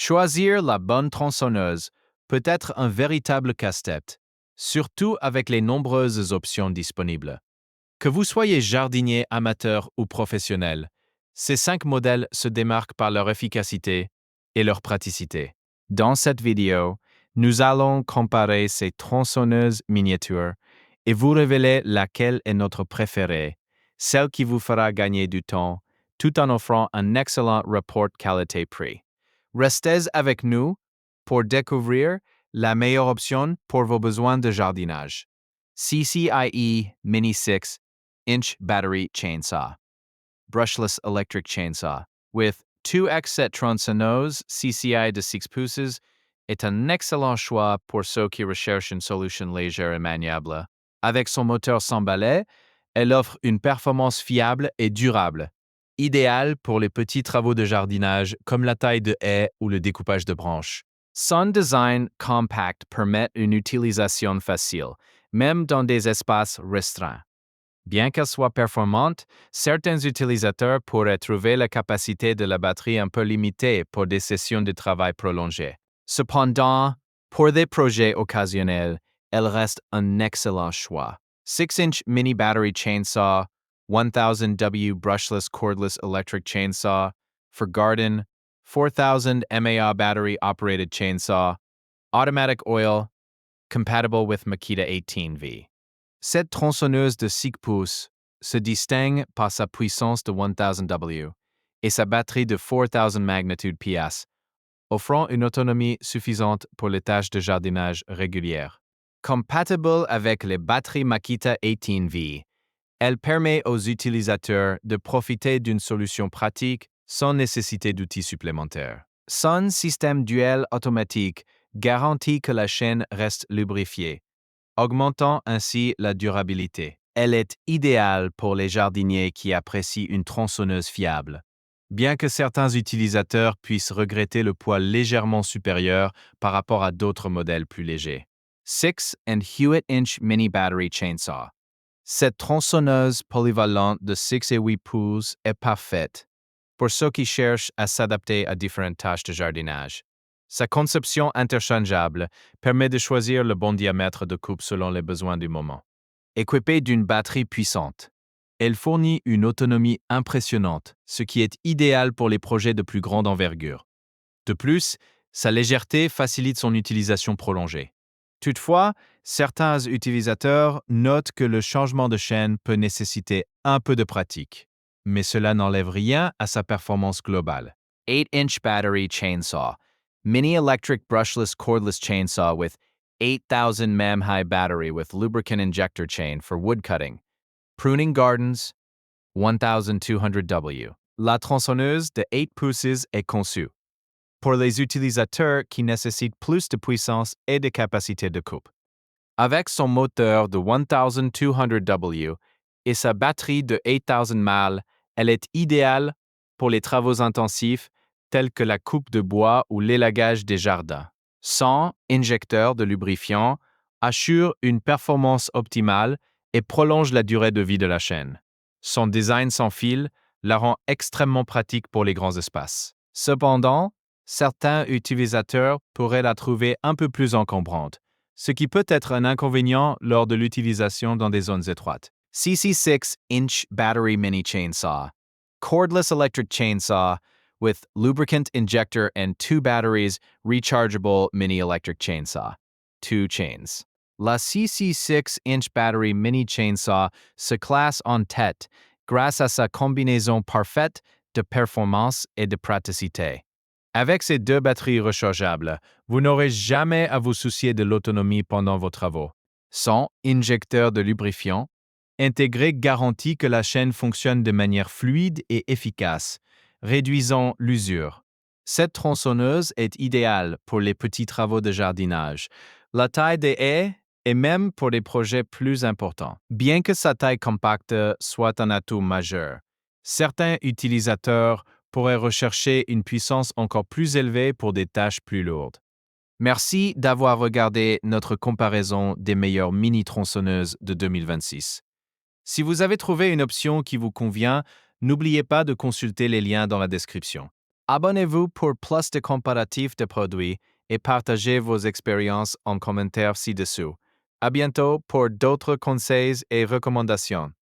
Choisir la bonne tronçonneuse peut être un véritable casse-tête, surtout avec les nombreuses options disponibles. Que vous soyez jardinier, amateur ou professionnel, ces 5 modèles se démarquent par leur efficacité et leur praticité. Dans cette vidéo, nous allons comparer ces tronçonneuses miniatures et vous révéler laquelle est notre préférée, celle qui vous fera gagner du temps, tout en offrant un excellent rapport qualité-prix. Restez avec nous pour découvrir la meilleure option pour vos besoins de jardinage. SEESII Mini 6-inch battery chainsaw. Brushless electric chainsaw. With 2x set tronçonneuse CCI de 6 pouces est un excellent choix pour ceux qui recherchent une solution légère et maniable. Avec son moteur sans balai, elle offre une performance fiable et durable, idéale pour les petits travaux de jardinage comme la taille de haies ou le découpage de branches. Son design compact permet une utilisation facile, même dans des espaces restreints. Bien qu'elle soit performante, certains utilisateurs pourraient trouver la capacité de la batterie un peu limitée pour des sessions de travail prolongées. Cependant, pour des projets occasionnels, elle reste un excellent choix. 6-inch mini battery chainsaw, 1000W brushless cordless electric chainsaw, for garden, 4000 mAh battery operated chainsaw, automatic oil, compatible with Makita 18V. Cette tronçonneuse de 6 pouces se distingue par sa puissance de 1000W et sa batterie de 4000 magnitude PS, offrant une autonomie suffisante pour les tâches de jardinage régulières. Compatible avec les batteries Makita 18V, elle permet aux utilisateurs de profiter d'une solution pratique sans nécessité d'outils supplémentaires. Son système duel automatique garantit que la chaîne reste lubrifiée, augmentant ainsi la durabilité. Elle est idéale pour les jardiniers qui apprécient une tronçonneuse fiable, bien que certains utilisateurs puissent regretter le poids légèrement supérieur par rapport à d'autres modèles plus légers. 6-inch mini battery chainsaw. Cette tronçonneuse polyvalente de 6 et 8 pouces est parfaite pour ceux qui cherchent à s'adapter à différentes tâches de jardinage. Sa conception interchangeable permet de choisir le bon diamètre de coupe selon les besoins du moment. Équipée d'une batterie puissante, elle fournit une autonomie impressionnante, ce qui est idéal pour les projets de plus grande envergure. De plus, sa légèreté facilite son utilisation prolongée. Toutefois, certains utilisateurs notent que le changement de chaîne peut nécessiter un peu de pratique, mais cela n'enlève rien à sa performance globale. 8-inch battery chainsaw. Mini electric brushless cordless chainsaw with 8000 mAh battery with lubricant injector chain for wood cutting. Pruning gardens, 1200W. La tronçonneuse de 8 pouces est conçue pour les utilisateurs qui nécessitent plus de puissance et de capacité de coupe. Avec son moteur de 1200W et sa batterie de 8000 mAh, elle est idéale pour les travaux intensifs tels que la coupe de bois ou l'élagage des jardins. Son injecteur de lubrifiant assure une performance optimale et prolonge la durée de vie de la chaîne. Son design sans fil la rend extrêmement pratique pour les grands espaces. Cependant, certains utilisateurs pourraient la trouver un peu plus encombrante, ce qui peut être un inconvénient lors de l'utilisation dans des zones étroites. CC6-inch battery mini chainsaw. Cordless electric chainsaw with lubricant injector and 2 batteries rechargeable mini electric chainsaw. 2 chains. La CC6-inch battery mini chainsaw se classe en tête grâce à sa combinaison parfaite de performance et de praticité. Avec ces 2 batteries rechargeables, vous n'aurez jamais à vous soucier de l'autonomie pendant vos travaux. Son injecteur de lubrifiant intégré garantit que la chaîne fonctionne de manière fluide et efficace, réduisant l'usure. Cette tronçonneuse est idéale pour les petits travaux de jardinage, la taille des haies et même pour des projets plus importants. Bien que sa taille compacte soit un atout majeur, certains utilisateurs pourraient rechercher une puissance encore plus élevée pour des tâches plus lourdes. Merci d'avoir regardé notre comparaison des meilleures mini-tronçonneuses de 2026. Si vous avez trouvé une option qui vous convient, n'oubliez pas de consulter les liens dans la description. Abonnez-vous pour plus de comparatifs de produits et partagez vos expériences en commentaires ci-dessous. À bientôt pour d'autres conseils et recommandations.